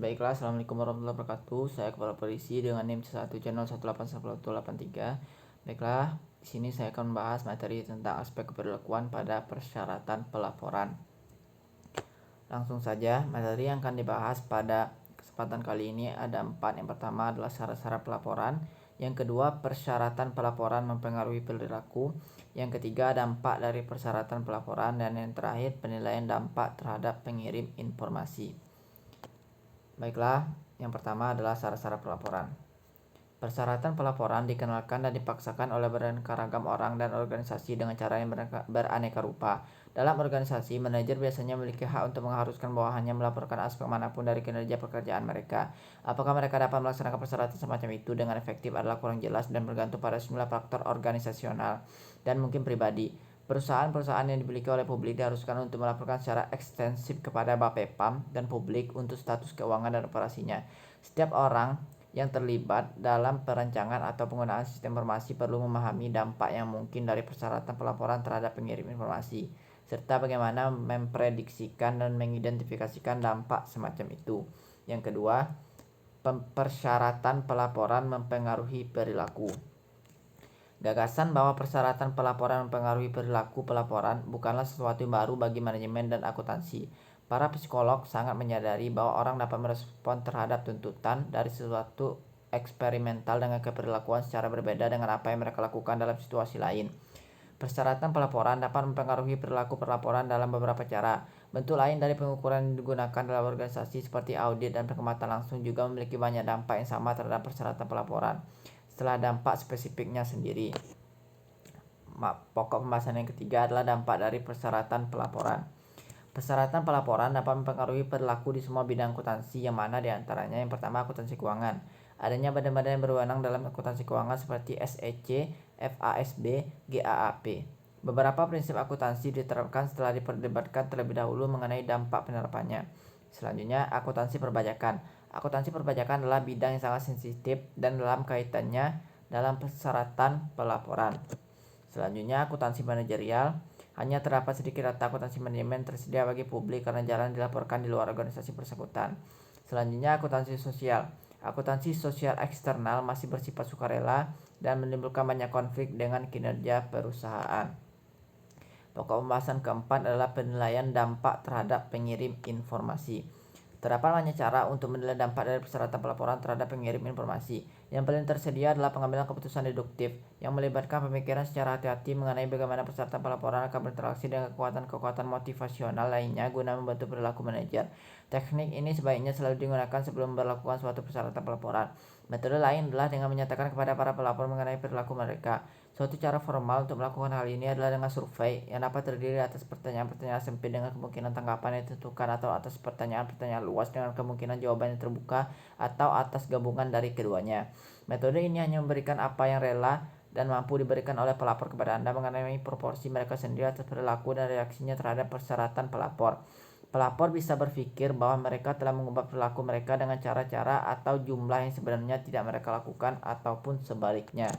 Baiklah, assalamualaikum warahmatullahi wabarakatuh. Saya Kepala Polisi dengan NIM 1 channel 18183. Baiklah, di sini saya akan membahas materi tentang aspek keberlakuan pada persyaratan pelaporan. Langsung saja, materi yang akan dibahas pada kesempatan kali ini ada 4. Yang pertama adalah syarat-syarat pelaporan. Yang kedua, persyaratan pelaporan mempengaruhi perilaku. Yang ketiga, dampak dari persyaratan pelaporan. Dan yang terakhir, penilaian dampak terhadap pengirim informasi. Baiklah, yang pertama adalah syarat-syarat pelaporan. Persyaratan pelaporan dikenalkan dan dipaksakan oleh beraneka ragam orang dan organisasi dengan cara yang beraneka rupa. Dalam organisasi, manajer biasanya memiliki hak untuk mengharuskan bawahannya melaporkan aspek manapun dari kinerja pekerjaan mereka. Apakah mereka dapat melaksanakan persyaratan semacam itu dengan efektif adalah kurang jelas dan bergantung pada sejumlah faktor organisasional dan mungkin pribadi. Perusahaan-perusahaan yang dimiliki oleh publik diharuskan untuk melaporkan secara ekstensif kepada Bapepam dan publik untuk status keuangan dan operasinya. Setiap orang yang terlibat dalam perancangan atau penggunaan sistem informasi perlu memahami dampak yang mungkin dari persyaratan pelaporan terhadap pengirim informasi, serta bagaimana memprediksikan dan mengidentifikasikan dampak semacam itu. Yang kedua, persyaratan pelaporan mempengaruhi perilaku. Gagasan bahwa persyaratan pelaporan mempengaruhi perilaku pelaporan bukanlah sesuatu yang baru bagi manajemen dan akuntansi. Para psikolog sangat menyadari bahwa orang dapat merespon terhadap tuntutan dari sesuatu eksperimental dengan keperilakuan secara berbeda dengan apa yang mereka lakukan dalam situasi lain. Persyaratan pelaporan dapat mempengaruhi perilaku pelaporan dalam beberapa cara. Bentuk lain dari pengukuran yang digunakan dalam organisasi seperti audit dan pengamatan langsung juga memiliki banyak dampak yang sama terhadap persyaratan pelaporan. Setelah dampak spesifiknya sendiri, pokok pembahasan yang ketiga adalah dampak dari persyaratan pelaporan. Persyaratan pelaporan dapat mempengaruhi perilaku di semua bidang akuntansi, yang mana diantaranya yang pertama akuntansi keuangan. Adanya badan-badan yang berwenang dalam akuntansi keuangan seperti SEC, FASB, GAAP. Beberapa prinsip akuntansi diterapkan setelah diperdebatkan terlebih dahulu mengenai dampak penerapannya. Selanjutnya, akuntansi perpajakan. Akuntansi perpajakan adalah bidang yang sangat sensitif dan dalam kaitannya dalam persyaratan pelaporan. Selanjutnya, akuntansi manajerial. Hanya terdapat sedikit data akuntansi manajemen tersedia bagi publik karena jarang dilaporkan di luar organisasi bersangkutan. Selanjutnya, akuntansi sosial. Akuntansi sosial eksternal masih bersifat sukarela dan menimbulkan banyak konflik dengan kinerja perusahaan. Pokok pembahasan keempat adalah penilaian dampak terhadap pengirim informasi. Terdapat banyak cara untuk menilai dampak dari persyaratan pelaporan terhadap pengirim informasi. Yang paling tersedia adalah pengambilan keputusan deduktif yang melibatkan pemikiran secara hati-hati mengenai bagaimana persyaratan pelaporan akan berinteraksi dengan kekuatan-kekuatan motivasional lainnya guna membantu perilaku manajer. Teknik ini sebaiknya selalu digunakan sebelum memperlakukan suatu persyaratan pelaporan. Metode lain adalah dengan menyatakan kepada para pelapor mengenai perilaku mereka. Suatu cara formal untuk melakukan hal ini adalah dengan survei yang dapat terdiri atas pertanyaan-pertanyaan sempit dengan kemungkinan tanggapan yang ditentukan, atau atas pertanyaan-pertanyaan luas dengan kemungkinan jawaban yang terbuka, atau atas gabungan dari keduanya. Metode ini hanya memberikan apa yang rela dan mampu diberikan oleh pelapor kepada Anda mengenai proporsi mereka sendiri atas perilaku dan reaksinya terhadap persyaratan pelapor. Pelapor bisa berpikir bahwa mereka telah mengubah perilaku mereka dengan cara-cara atau jumlah yang sebenarnya tidak mereka lakukan, ataupun sebaliknya.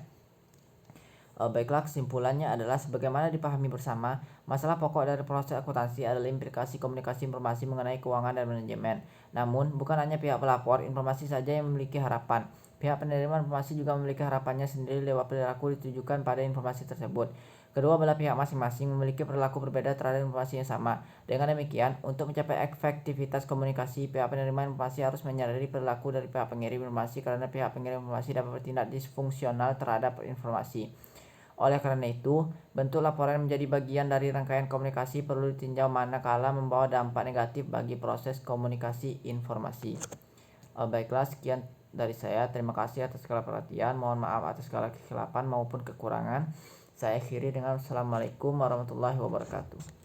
Baiklah, kesimpulannya adalah sebagaimana dipahami bersama, masalah pokok dari proses akuntansi adalah implikasi komunikasi informasi mengenai keuangan dan manajemen. Namun, bukan hanya pihak pelapor informasi saja yang memiliki harapan. Pihak penerima informasi juga memiliki harapannya sendiri lewat perilaku ditujukan pada informasi tersebut. Kedua belah pihak masing-masing memiliki perilaku berbeda terhadap informasi yang sama. Dengan demikian, untuk mencapai efektivitas komunikasi, pihak penerima informasi harus menyadari perilaku dari pihak pengirim informasi karena pihak pengirim informasi dapat bertindak disfungsional terhadap informasi. Oleh karena itu, bentuk laporan menjadi bagian dari rangkaian komunikasi perlu ditinjau manakala membawa dampak negatif bagi proses komunikasi informasi. Baiklah, sekian dari saya. Terima kasih atas segala perhatian. Mohon maaf atas segala kekeliruan maupun kekurangan. Saya akhiri dengan Assalamualaikum warahmatullahi wabarakatuh.